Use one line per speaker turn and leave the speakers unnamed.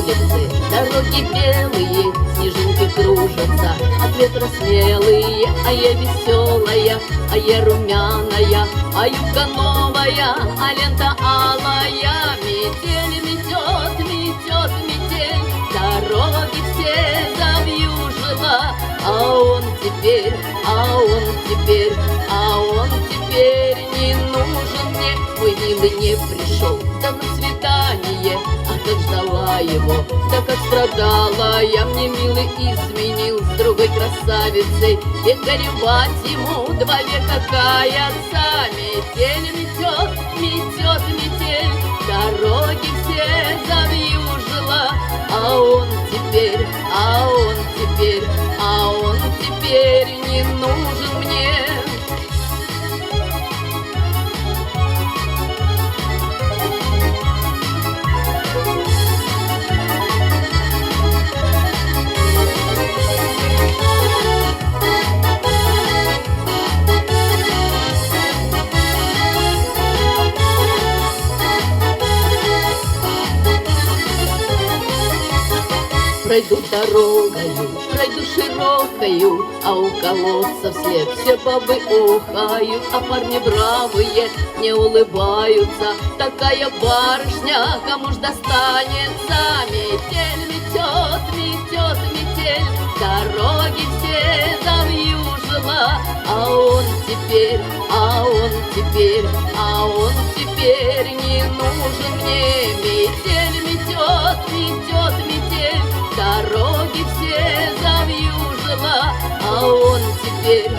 сердце дороги белые, снежинки кружатся, от ветра смелые, а я веселая, а я румяная, а юбка новая, а лента алая. Метель метет, метет метель, дороги все завьюжила, а он теперь не нужен мне. Мой милый не пришел, да на свидание, а как ждала его, да как страдала я. Мне милый изменил с другой красавицей, и горевать ему 2 века каяться. Метель метет, метет метель, дороги все завьюжила, а он теперь не нужен мне. Пройду дорогою, пройду широкою, а у колодца вслед все бабы охают, а парни бравые не улыбаются. Такая барышня, кому ж достанется? Метель метет, метет метель, дороги все завьюжила, а он теперь не нужен мне. Метель метет, метет метель, дороги все завьюжила, а он теперь